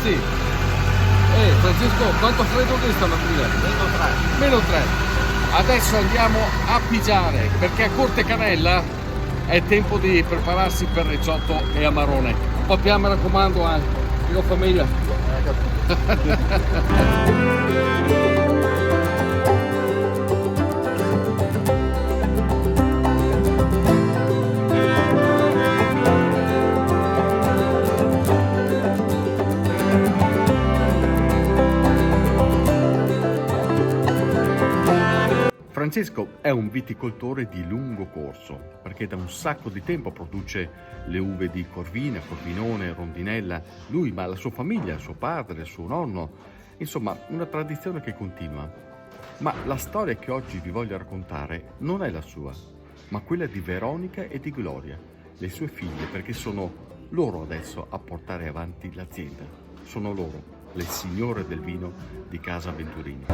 Sì. Francesco, quanto freddo che stamattina? Meno 3. Adesso andiamo a pigiare perché a Corte Canella è tempo di prepararsi per risotto e amarone. Papà, mi raccomando, io famiglia. Francesco è un viticoltore di lungo corso perché da un sacco di tempo produce le uve di Corvina, Corvinone, Rondinella, lui, ma la sua famiglia, suo padre, il suo nonno, insomma una tradizione che continua. Ma la storia che oggi vi voglio raccontare non è la sua, ma quella di Veronica e di Gloria, le sue figlie, perché sono loro adesso a portare avanti l'azienda. Sono loro, le signore del vino di Casa Venturini.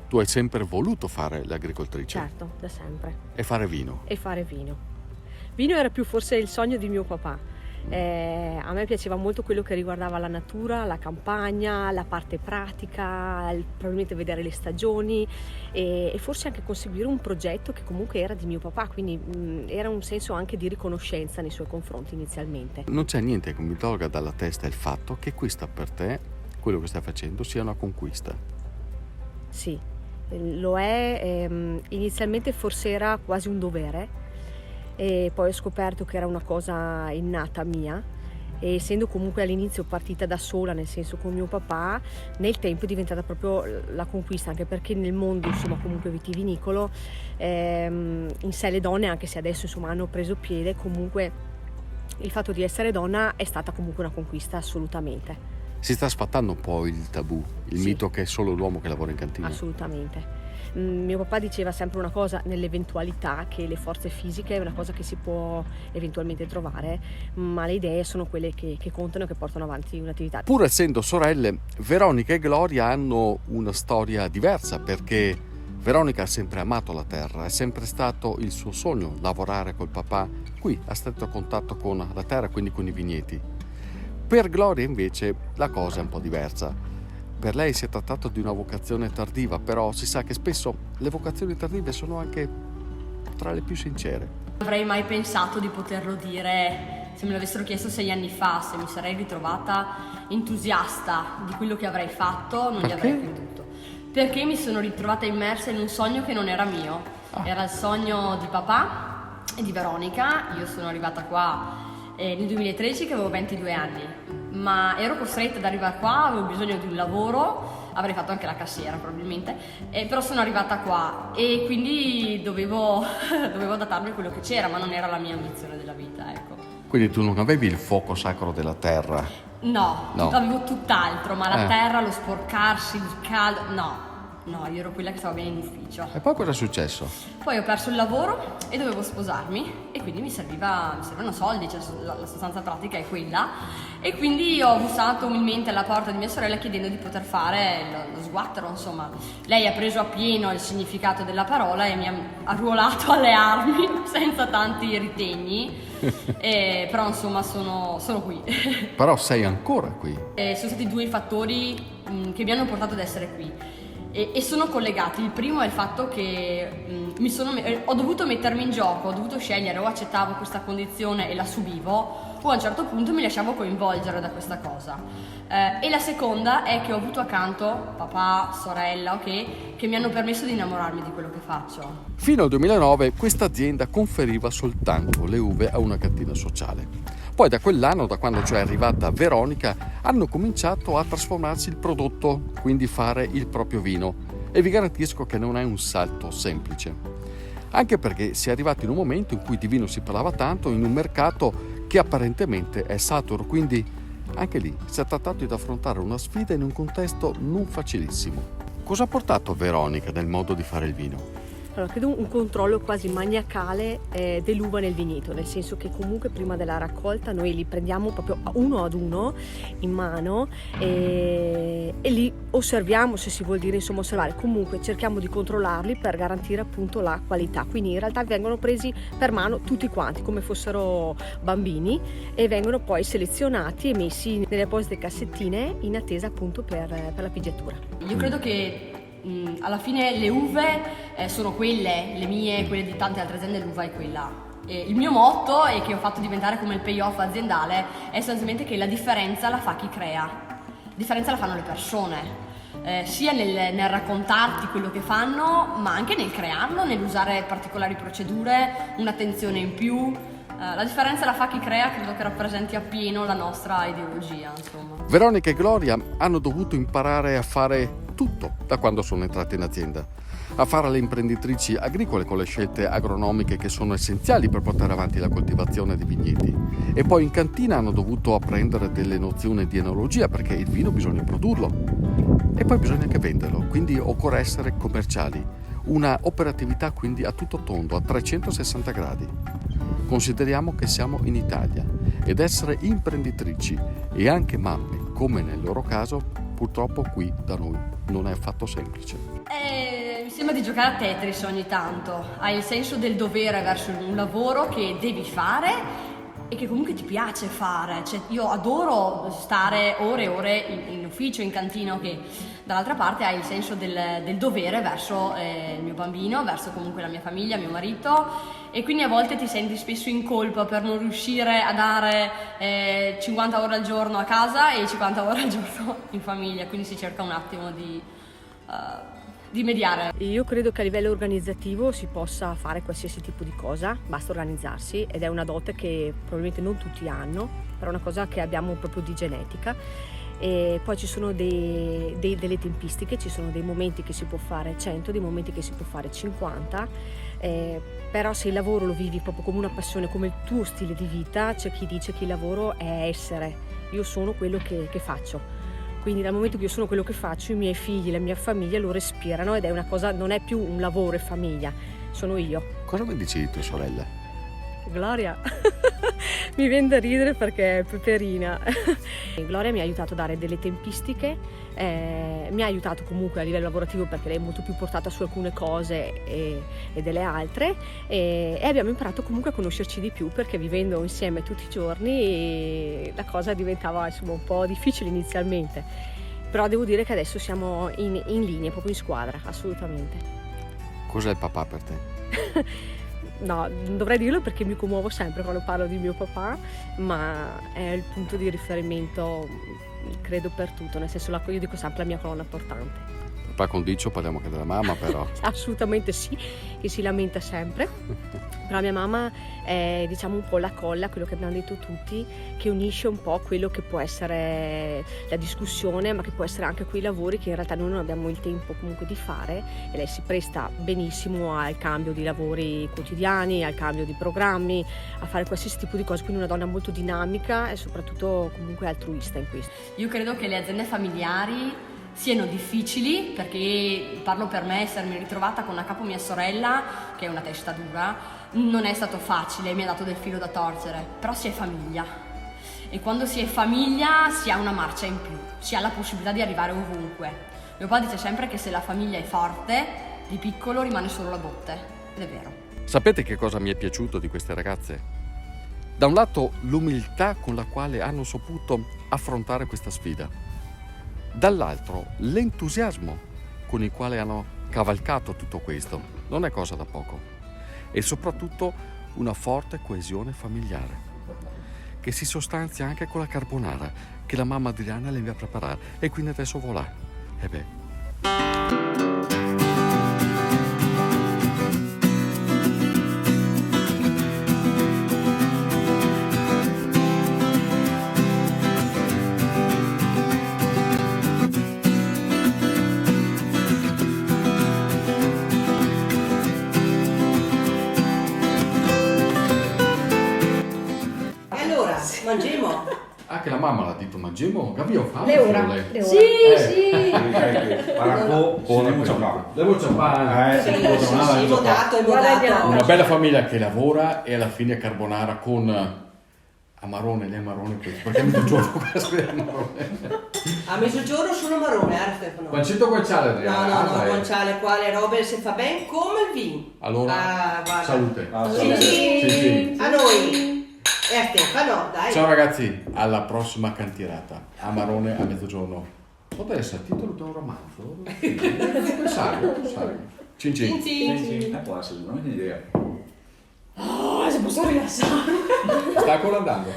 Tu hai sempre voluto fare l'agricoltrice? Certo, da sempre. E fare vino? E fare vino. Vino era più forse il sogno di mio papà. A me piaceva molto quello che riguardava la natura, la campagna, la parte pratica, probabilmente vedere le stagioni e forse anche conseguire un progetto che comunque era di mio papà, quindi era un senso anche di riconoscenza nei suoi confronti inizialmente. Non c'è niente che mi tolga dalla testa il fatto che questa per te, quello che stai facendo, sia una conquista. Sì, lo è. Inizialmente forse era quasi un dovere. E poi ho scoperto che era una cosa innata mia e essendo comunque all'inizio partita da sola, nel senso con mio papà, nel tempo è diventata proprio la conquista, anche perché nel mondo insomma comunque vitivinicolo in sé le donne, anche se adesso insomma hanno preso piede, comunque il fatto di essere donna è stata comunque una conquista assolutamente. Si sta sfatando un po' il tabù, il Sì. mito che è solo l'uomo che lavora in cantina. Assolutamente. Mio papà diceva sempre una cosa, nell'eventualità che le forze fisiche è una cosa che si può eventualmente trovare, ma le idee sono quelle che contano e che portano avanti un'attività. Pur essendo sorelle, Veronica e Gloria hanno una storia diversa perché Veronica ha sempre amato la terra, è sempre stato il suo sogno lavorare col papà qui a stretto contatto con la terra, quindi con i vigneti. Per Gloria invece la cosa è un po' diversa. Per lei si è trattato di una vocazione tardiva, però si sa che spesso le vocazioni tardive sono anche tra le più sincere. Non avrei mai pensato di poterlo dire se me l'avessero chiesto 6 anni fa, se mi sarei ritrovata entusiasta di quello che avrei fatto, non gli avrei creduto. Perché mi sono ritrovata immersa in un sogno che non era mio, era il sogno di papà e di Veronica. Io sono arrivata qua nel 2013 che avevo 22 anni, ma ero costretta ad arrivare qua, avevo bisogno di un lavoro, avrei fatto anche la cassiera probabilmente, però sono arrivata qua e quindi dovevo adattarmi a quello che c'era, ma non era la mia ambizione della vita, ecco. Quindi tu non avevi il fuoco sacro della terra? No. Avevo tutt'altro, ma la Eh. terra, lo sporcarsi, il caldo, no, io ero quella che stava bene in ufficio. E poi cosa è successo? Poi ho perso il lavoro e dovevo sposarmi e quindi mi servivano soldi, cioè la sostanza pratica è quella, e quindi ho bussato umilmente alla porta di mia sorella chiedendo di poter fare lo sguattero, insomma. Lei ha preso a pieno il significato della parola e mi ha arruolato alle armi senza tanti ritegni, però insomma sono qui. Però sei ancora qui. Sono stati 2 i fattori che mi hanno portato ad essere qui. E sono collegati. Il primo è il fatto che ho dovuto mettermi in gioco, ho dovuto scegliere, o accettavo questa condizione e la subivo, o a un certo punto mi lasciavo coinvolgere da questa cosa. E la seconda è che ho avuto accanto papà, sorella, ok, che mi hanno permesso di innamorarmi di quello che faccio. Fino al 2009 questa azienda conferiva soltanto le uve a una cantina sociale. Poi da quell'anno, da quando cioè è arrivata Veronica, hanno cominciato a trasformarsi il prodotto, quindi fare il proprio vino. E vi garantisco che non è un salto semplice. Anche perché si è arrivati in un momento in cui di vino si parlava tanto, in un mercato che apparentemente è saturo, quindi anche lì si è trattato di affrontare una sfida in un contesto non facilissimo. Cosa ha portato Veronica nel modo di fare il vino? Allora, credo un controllo quasi maniacale dell'uva nel vigneto, nel senso che comunque prima della raccolta noi li prendiamo proprio uno ad uno in mano e li osserviamo, se si vuol dire insomma osservare, comunque cerchiamo di controllarli per garantire appunto la qualità, quindi in realtà vengono presi per mano tutti quanti come fossero bambini e vengono poi selezionati e messi nelle apposite cassettine in attesa appunto per la pigiatura. Io credo che alla fine le uve sono quelle, le mie, quelle di tante altre aziende, l'uva è quella. E il mio motto, e che ho fatto diventare come il payoff aziendale, è sostanzialmente che la differenza la fa chi crea, la differenza la fanno le persone, sia nel raccontarti quello che fanno, ma anche nel crearlo, nell'usare particolari procedure, un'attenzione in più. La differenza la fa chi crea, credo che rappresenti appieno la nostra ideologia, insomma. Veronica e Gloria hanno dovuto imparare a fare tutto da quando sono entrate in azienda, a fare le imprenditrici agricole con le scelte agronomiche che sono essenziali per portare avanti la coltivazione dei vigneti, e poi in cantina hanno dovuto apprendere delle nozioni di enologia perché il vino bisogna produrlo e poi bisogna anche venderlo, quindi occorre essere commerciali, una operatività quindi a tutto tondo, a 360 gradi. Consideriamo che siamo in Italia ed essere imprenditrici e anche mamme, come nel loro caso, purtroppo qui da noi non è affatto semplice. Mi sembra di giocare a Tetris ogni tanto, hai il senso del dovere verso un lavoro che devi fare e che comunque ti piace fare, cioè io adoro stare ore e ore in ufficio, in cantina, che dall'altra parte hai il senso del dovere verso il mio bambino, verso comunque la mia famiglia, mio marito, e quindi a volte ti senti spesso in colpa per non riuscire a dare 50 ore al giorno a casa e 50 ore al giorno in famiglia, quindi si cerca un attimo di mediare. Io credo che a livello organizzativo si possa fare qualsiasi tipo di cosa, basta organizzarsi, ed è una dote che probabilmente non tutti hanno, però è una cosa che abbiamo proprio di genetica. E poi ci sono delle tempistiche, ci sono dei momenti che si può fare 100, dei momenti che si può fare 50, però se il lavoro lo vivi proprio come una passione, come il tuo stile di vita, c'è chi dice che il lavoro è essere, io sono quello che faccio. Quindi dal momento che io sono quello che faccio, i miei figli, la mia famiglia lo respirano ed è una cosa, non è più un lavoro e famiglia, sono io. Cosa mi dici di tua sorella? Gloria mi viene da ridere perché è peperina. Gloria mi ha aiutato a dare delle tempistiche, mi ha aiutato comunque a livello lavorativo perché lei è molto più portata su alcune cose e delle altre, e abbiamo imparato comunque a conoscerci di più perché vivendo insieme tutti i giorni la cosa diventava insomma un po' difficile inizialmente, però devo dire che adesso siamo in linea, proprio in squadra, assolutamente. Cos'è il papà per te? No, non dovrei dirlo perché mi commuovo sempre quando parlo di mio papà, ma è il punto di riferimento, credo, per tutto, nel senso io dico sempre la mia colonna portante. Papà condicio, parliamo anche della mamma però. Assolutamente sì, che si lamenta sempre, però mia mamma è diciamo un po' la colla, quello che abbiamo detto tutti, che unisce un po' quello che può essere la discussione, ma che può essere anche quei lavori che in realtà noi non abbiamo il tempo comunque di fare, e lei si presta benissimo al cambio di lavori quotidiani, al cambio di programmi, a fare qualsiasi tipo di cose, quindi una donna molto dinamica e soprattutto comunque altruista in questo. Io credo che le aziende familiari siano difficili, perché parlo per me, essermi ritrovata con a capo mia sorella, che è una testa dura, non è stato facile, mi ha dato del filo da torcere, però si è famiglia. E quando si è famiglia si ha una marcia in più, si ha la possibilità di arrivare ovunque. Mio padre dice sempre che se la famiglia è forte, di piccolo rimane solo la botte, ed è vero. Sapete che cosa mi è piaciuto di queste ragazze? Da un lato l'umiltà con la quale hanno saputo affrontare questa sfida, dall'altro l'entusiasmo con il quale hanno cavalcato tutto questo, non è cosa da poco, e soprattutto una forte coesione familiare che si sostanzia anche con la carbonara che la mamma Adriana le va a preparare, e quindi adesso voilà. E beh. Mangiamo? A anche la mamma l'ha detto, mangiamo, capito? Le ora. Sì. Paracò, devo ciappare. Devo ciappare. Sì, modato, è modato. Una bella famiglia che lavora e alla fine carbonara con amarone, le amarone, perché mi giorno questo è amarone. A mezzogiorno solo marrone, Stefano. Pancetto guanciale, Adriana. No, guanciale qua, le robe si fa ben come il vino. Allora, guarda. salute. Sì. A noi. E a Stefano, dai. Ciao ragazzi, alla prossima cantierata. Amarone a mezzogiorno. Potrebbe essere il titolo di un romanzo? Pensare. Cin cin. Può essere sicuramente un'idea. Oh, si posso rilassare. Sta ancora andando.